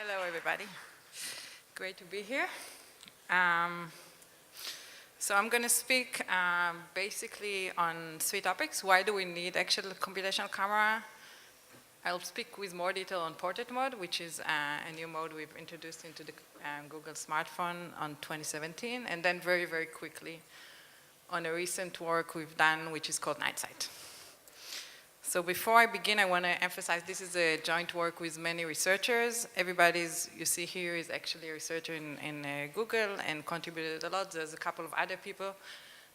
Hello, everybody. Great to be here. So I'm going to speak basically on three topics. Why do we need actual computational camera? I'll speak with more detail on portrait mode, which is a new mode we've introduced into the Google smartphone on 2017, and then very, very quickly on a recent work we've done, which is called Night Sight. So before I begin, I want to emphasize this is a joint work with many researchers. Everybody you see here is actually a researcher in Google and contributed a lot. There's a couple of other people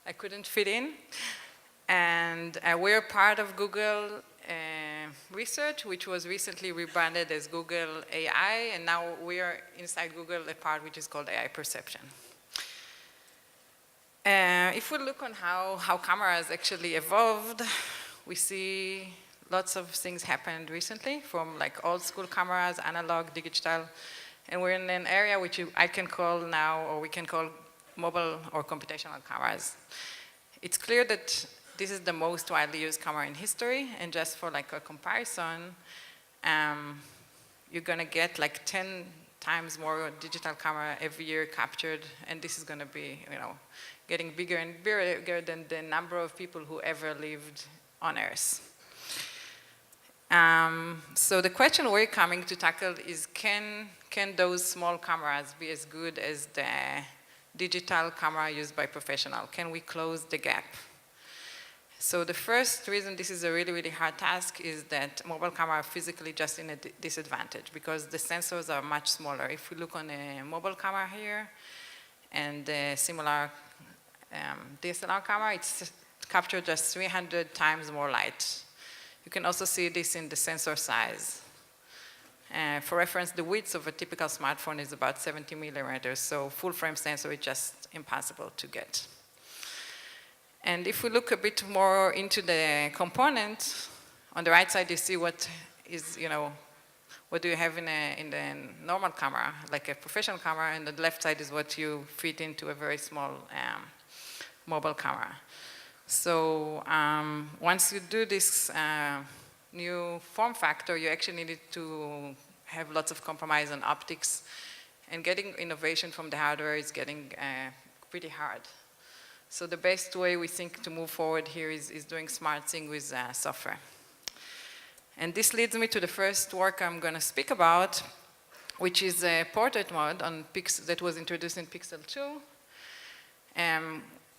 I couldn't fit in. And we're part of Google research, which was recently rebranded as Google AI, and now we are inside Google a part which is called AI Perception. If we look on how cameras actually evolved, we see lots of things happened recently, from like old school cameras, analog, digital, and we're in an area which I can call now, or we can call mobile or computational cameras. It's clear that this is the most widely used camera in history, and just for like a comparison, you're gonna get like 10 times more digital camera every year captured, and this is gonna be, getting bigger and bigger than the number of people who ever lived on Earth. So the question we're coming to tackle is, can those small cameras be as good as the digital camera used by professionals? Can we close the gap? So the first reason this is a really, really hard task is that mobile cameras are physically just in a disadvantage because the sensors are much smaller. If we look on a mobile camera here and a similar DSLR camera, it's captured just 300 times more light. You can also see this in the sensor size. For reference, the width of a typical smartphone is about 70 millimeters, so full frame sensor is just impossible to get. And if we look a bit more into the component, on the right side you see what is, what do you have in the normal camera, like a professional camera, and the left side is what you fit into a very small mobile camera. So once you do this new form factor, you actually need to have lots of compromise on optics, and getting innovation from the hardware is getting pretty hard. So the best way we think to move forward here is doing smart things with software. And this leads me to the first work I'm going to speak about, which is a portrait mode on that was introduced in Pixel 2.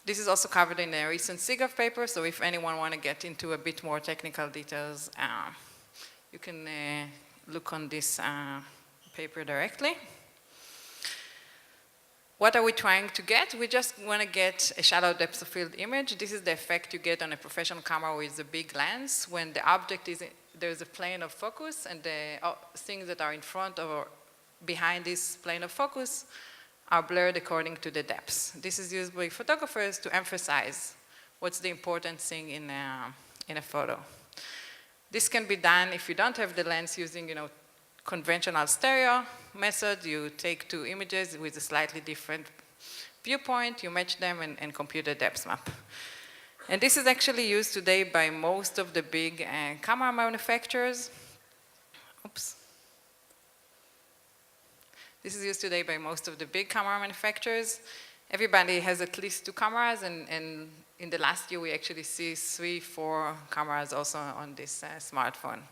This is also covered in a recent SIGGRAPH paper, so if anyone want to get into a bit more technical details, you can look on this paper directly. What are we trying to get? We just want to get a shallow depth of field image. This is the effect you get on a professional camera with a big lens when the object is, there's a plane of focus, and the things that are in front or behind this plane of focus are blurred according to the depths. This is used by photographers to emphasize what's the important thing in a photo. This can be done if you don't have the lens using, conventional stereo method. You take two images with a slightly different viewpoint, you match them and compute a depth map. And this is actually used today by most of the big camera manufacturers. Oops. This is used today by most of the big camera manufacturers. Everybody has at least two cameras, and in the last year we actually see 3-4 cameras also on this smartphone.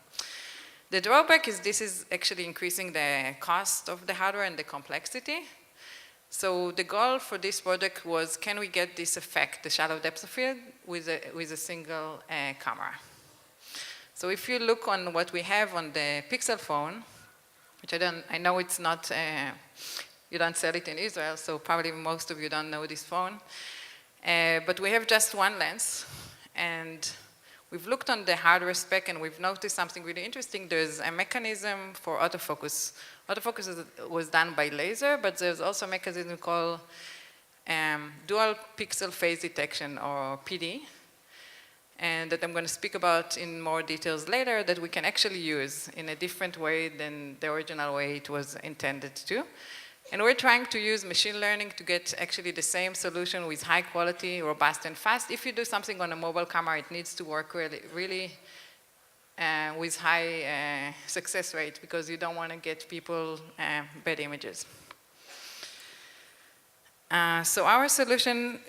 The drawback is this is actually increasing the cost of the hardware and the complexity. So the goal for this project was, can we get this effect, the shallow depth of field, with a single camera? So if you look on what we have on the Pixel phone, which I know it's not, you don't sell it in Israel, so probably most of you don't know this phone. But we have just one lens, and we've looked on the hardware spec and we've noticed something really interesting. There's a mechanism for autofocus. Autofocus was done by laser, but there's also a mechanism called dual pixel phase detection, or PD, and that I'm going to speak about in more details later, that we can actually use in a different way than the original way it was intended to. And we're trying to use machine learning to get actually the same solution with high quality, robust, and fast. If you do something on a mobile camera, it needs to work really, really with high success rate because you don't want to get people bad images. So our solution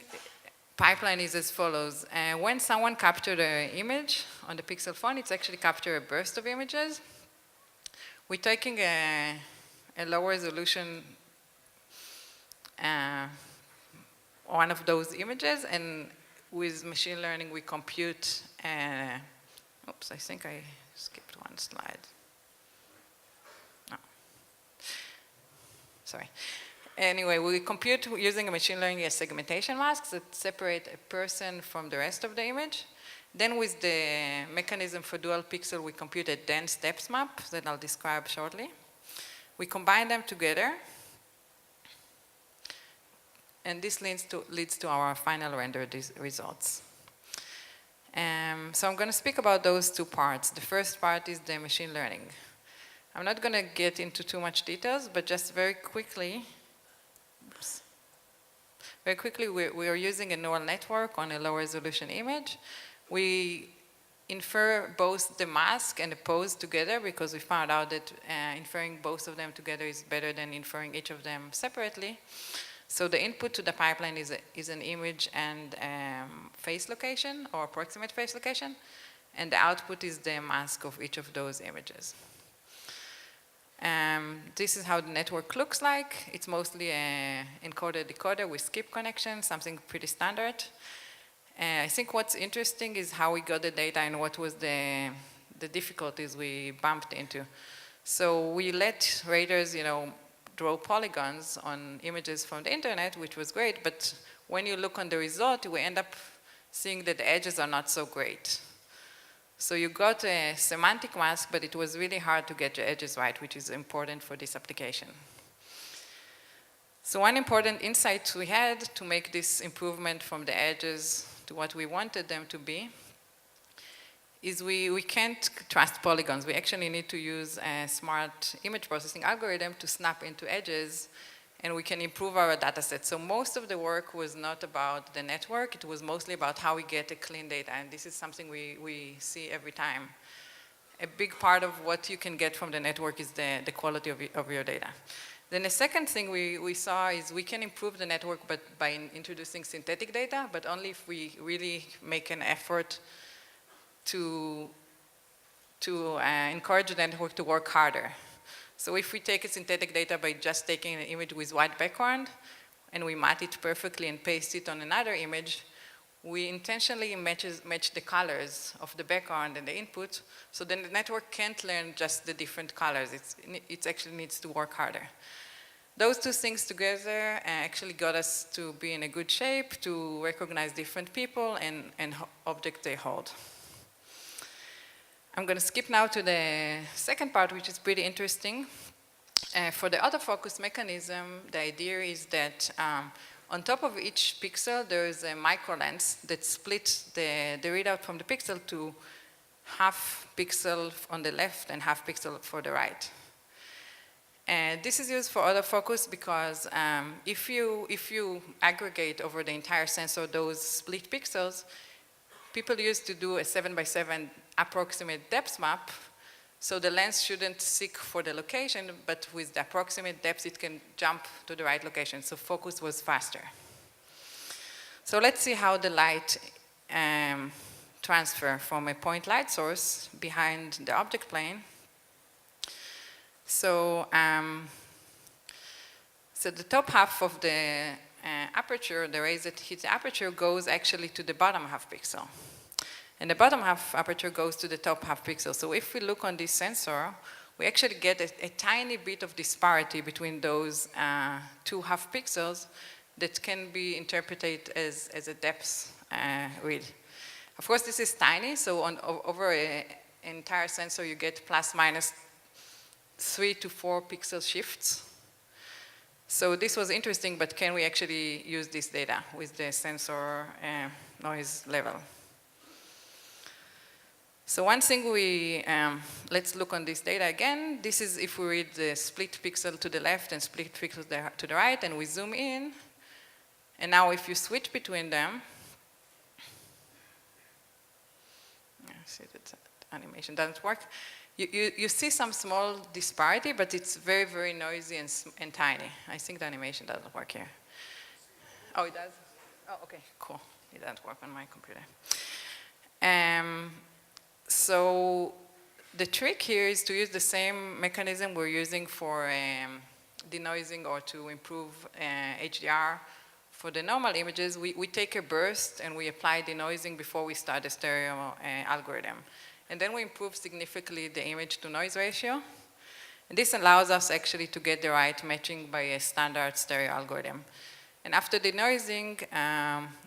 pipeline is as follows. When someone captures an image on the Pixel phone, it's actually capture a burst of images. We're taking a low resolution one of those images, and with machine learning we compute, oops, I think I skipped one slide. No. Sorry. Anyway, we compute using a machine learning a segmentation masks that separate a person from the rest of the image. Then with the mechanism for dual pixel, we compute a dense depth map that I'll describe shortly. We combine them together, and this leads to our final rendered results. So I'm going to speak about those two parts. The first part is the machine learning. I'm not going to get into too much details, but just very quickly, we are using a neural network on a low resolution image. We infer both the mask and the pose together because we found out that inferring both of them together is better than inferring each of them separately. So the input to the pipeline is an image and face location or approximate face location, and the output is the mask of each of those images. This is how the network looks like. It's mostly an encoder-decoder with skip connection, something pretty standard. I think what's interesting is how we got the data and what was the difficulties we bumped into. So we let raters, draw polygons on images from the internet, which was great, but when you look on the result, we end up seeing that the edges are not so great. So you got a semantic mask, but it was really hard to get the edges right, which is important for this application. So one important insight we had to make this improvement from the edges to what we wanted them to be is we can't trust polygons. We actually need to use a smart image processing algorithm to snap into edges, and we can improve our data set. So most of the work was not about the network, it was mostly about how we get a clean data, and this is something we see every time. A big part of what you can get from the network is the quality of your data. Then the second thing we saw is we can improve the network but by introducing synthetic data, but only if we really make an effort to encourage the network to work harder. So if we take a synthetic data by just taking an image with white background and we mat it perfectly and paste it on another image, we intentionally match the colors of the background and the input, so then the network can't learn just the different colors. It actually needs to work harder. Those two things together actually got us to be in a good shape to recognize different people and objects they hold. I'm going to skip now to the second part, which is pretty interesting. For the autofocus mechanism, the idea is that on top of each pixel, there is a micro lens that splits the readout from the pixel to half pixel on the left and half pixel for the right. And this is used for autofocus because if you aggregate over the entire sensor those split pixels, people used to do a 7x7 approximate depth map, so the lens shouldn't seek for the location, but with the approximate depth, it can jump to the right location, so focus was faster. So let's see how the light transfer from a point light source behind the object plane. So, so the top half of the aperture, the rays that hit the aperture, goes actually to the bottom half pixel. And the bottom half aperture goes to the top half pixel. So if we look on this sensor, we actually get a tiny bit of disparity between those two half pixels that can be interpreted as a depth read. Of course, this is tiny, so over an entire sensor, you get plus minus 3 to 4 pixel shifts. So this was interesting, but can we actually use this data with the sensor noise level? So one thing let's look on this data again. This is if we read the split pixel to the left and split pixel to the right, and we zoom in. And now if you switch between them, see that animation doesn't work. You see some small disparity, but it's very, very noisy and tiny. I think the animation doesn't work here. Oh, it does? Oh, okay, cool. It doesn't work on my computer. So the trick here is to use the same mechanism we're using for denoising or to improve HDR. For the normal images, we take a burst and we apply denoising before we start the stereo algorithm. And then we improve significantly the image to noise ratio. And this allows us actually to get the right matching by a standard stereo algorithm. And after denoising,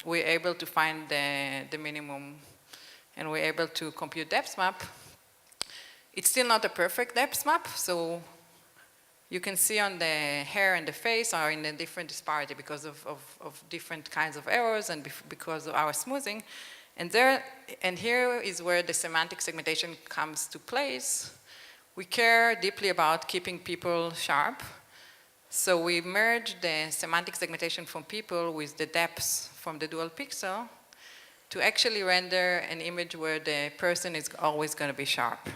we're able to find the minimum, and we're able to compute depth map. It's still not a perfect depth map, so you can see on the hair and the face are in a different disparity because of different kinds of errors and because of our smoothing. And here is where the semantic segmentation comes to place. We care deeply about keeping people sharp. So we merge the semantic segmentation from people with the depths from the dual pixel to actually render an image where the person is always going to be sharp.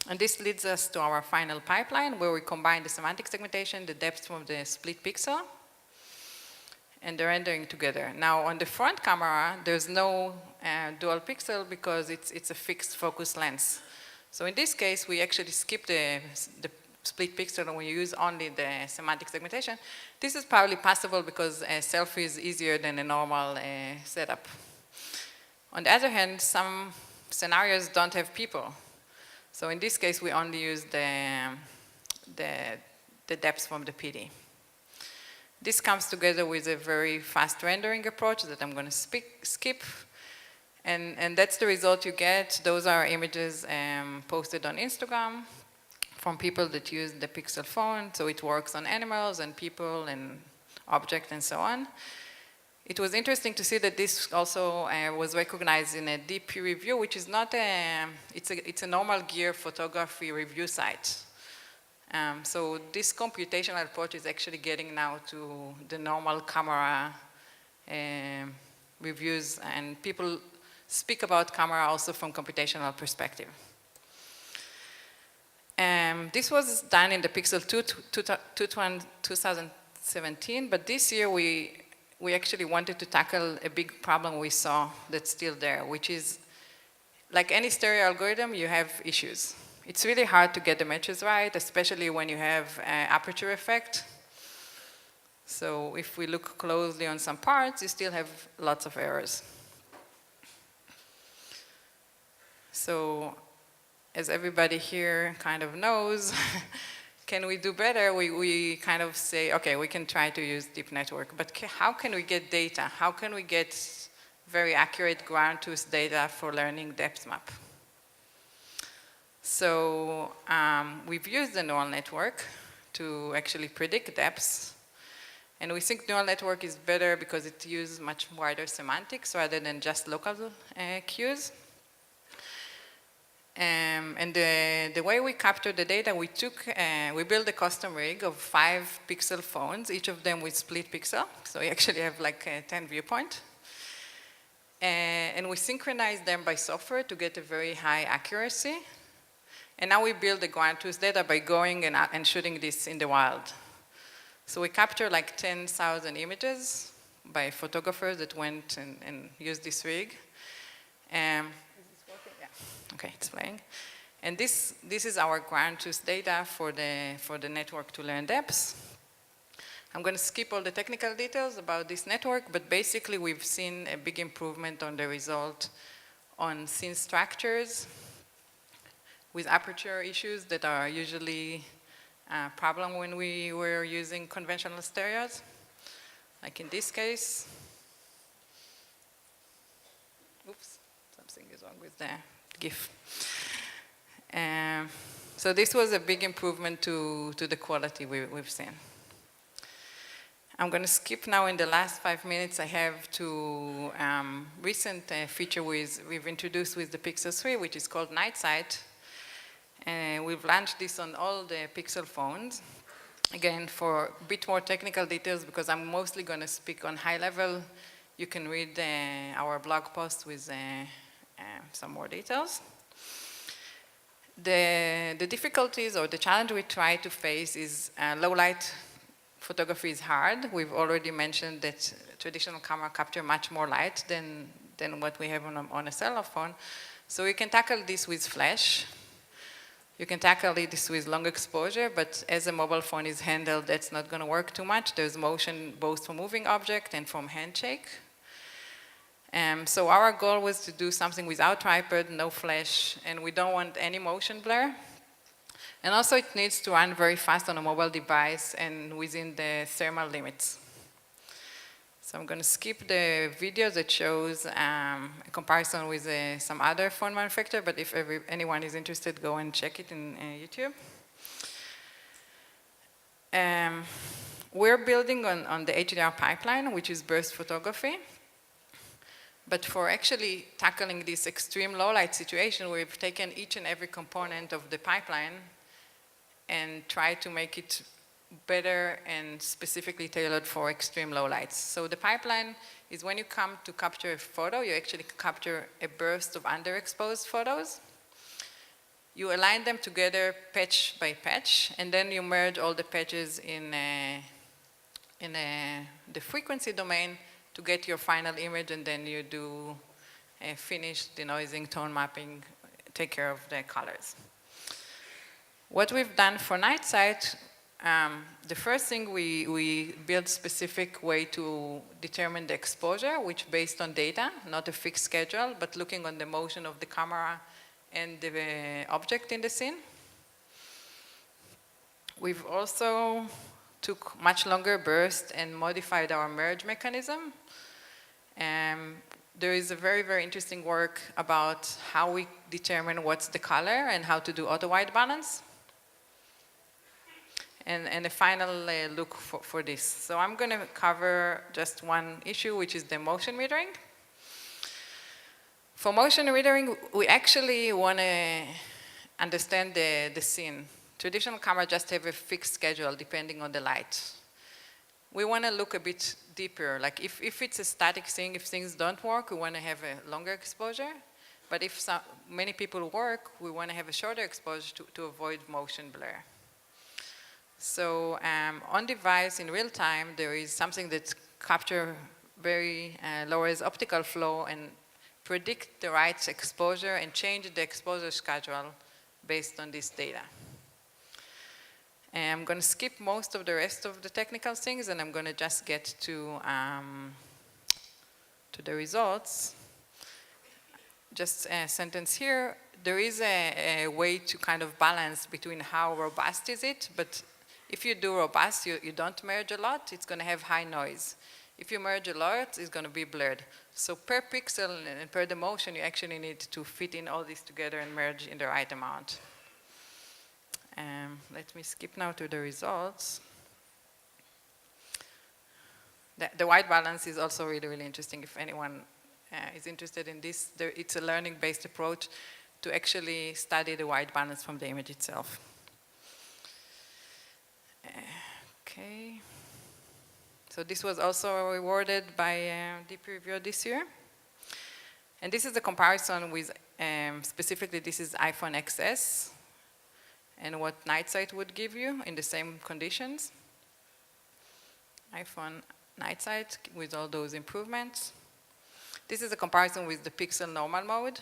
And this leads us to our final pipeline where we combine the semantic segmentation, the depth from the split pixel, and the rendering together. Now on the front camera, there's no dual pixel because it's a fixed focus lens. So in this case, we actually skip the split pixel and we use only the semantic segmentation. This is probably possible because a selfie is easier than a normal setup. On the other hand, some scenarios don't have people. So in this case, we only use the depths from the PD. This comes together with a very fast rendering approach that I'm going to skip. And that's the result you get. Those are images posted on Instagram from people that use the Pixel phone. So it works on animals and people and objects and so on. It was interesting to see that this also was recognized in a deep peer review, which is not it's a normal gear photography review site. So this computational approach is actually getting now to the normal camera reviews, and people speak about camera also from computational perspective. This was done in the Pixel 2 2017, but this year we actually wanted to tackle a big problem we saw that's still there, which is, like any stereo algorithm, you have issues. It's really hard to get the matches right, especially when you have aperture effect. So if we look closely on some parts, you still have lots of errors. So as everybody here kind of knows, can we do better? We kind of say, okay, we can try to use deep network, but how can we get data? How can we get very accurate ground truth data for learning depth map? So we've used the neural network to actually predict depths. And we think neural network is better because it uses much wider semantics rather than just local cues. And the way we captured the data, we built a custom rig of 5 pixel phones, each of them with split pixel. So you actually have like 10 viewpoints. And we synchronized them by software to get a very high accuracy. And now we build the ground truth data by going and shooting this in the wild. So we captured like 10,000 images by photographers that went and used this rig. Okay, it's playing. And this is our ground truth data for the network to learn depths. I'm going to skip all the technical details about this network, but basically we've seen a big improvement on the result on scene structures with aperture issues that are usually a problem when we were using conventional stereos. Like in this case, oops, something is wrong with the GIF. So this was a big improvement to the quality we've seen. I'm going to skip now in the last 5 minutes I have to recent feature we've introduced with the Pixel 3, which is called Night Sight. We've launched this on all the Pixel phones. Again, for a bit more technical details, because I'm mostly going to speak on high level, You can read our blog post with some more details. The difficulties or the challenge we try to face is low light photography is hard. We've already mentioned that traditional camera capture much more light than what we have on a cell phone. So we can tackle this with flash. You can tackle this with long exposure, but as a mobile phone is handled, that's not going to work too much. There's motion both from moving object and from handshake. So our goal was to do something without tripod, no flash, and we don't want any motion blur. And also it needs to run very fast on a mobile device and within the thermal limits. So I'm going to skip the video that shows a comparison with some other phone manufacturer, but if anyone is interested, go and check it in YouTube. We're building on the HDR pipeline, which is burst photography. But for actually tackling this extreme low light situation, we've taken each and every component of the pipeline and tried to make it better and specifically tailored for extreme low lights. So the pipeline is when you come to capture a photo, you actually capture a burst of underexposed photos. You align them together patch by patch, and then you merge all the patches in the frequency domain to get your final image, and then you do finish denoising, tone mapping, take care of the colors. What we've done for night sight, the first thing we built specific way to determine the exposure, which based on data, not a fixed schedule, but looking on the motion of the camera and the object in the scene. We've also took much longer burst and modified our merge mechanism. There is a very, very interesting work about how we determine what's the color and how to do auto white balance. And a final look for this. So I'm going to cover just one issue, which is the motion metering. For motion metering, we actually want to understand the scene. Traditional cameras just have a fixed schedule depending on the light. We want to look a bit deeper. Like if it's a static thing, if things don't work, we want to have a longer exposure. But if many people work, we want to have a shorter exposure to avoid motion blur. So on device in real time, there is something that lowers optical flow and predict the right exposure and change the exposure schedule based on this data. I'm going to skip most of the rest of the technical things, and I'm going to just get to the results. Just a sentence here. There is a way to kind of balance between how robust is it, but if you do robust, you don't merge a lot, it's going to have high noise. If you merge a lot, it's going to be blurred. So per pixel and per the motion, you actually need to fit in all this together and merge in the right amount. Let me skip now to the results. The white balance is also really, really interesting. If anyone is interested in this, it's a learning-based approach to actually study the white balance from the image itself. Okay. So this was also rewarded by Deep Review this year. And this is a comparison with, specifically this is iPhone XS and what night sight would give you in the same conditions. iPhone night sight with all those improvements. This is a comparison with the Pixel normal mode.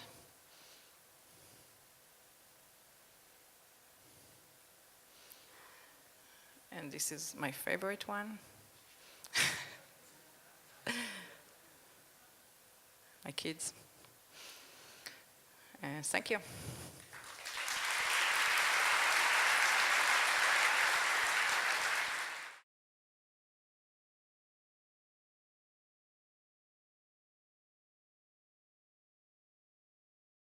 And this is my favorite one. My kids. Thank you.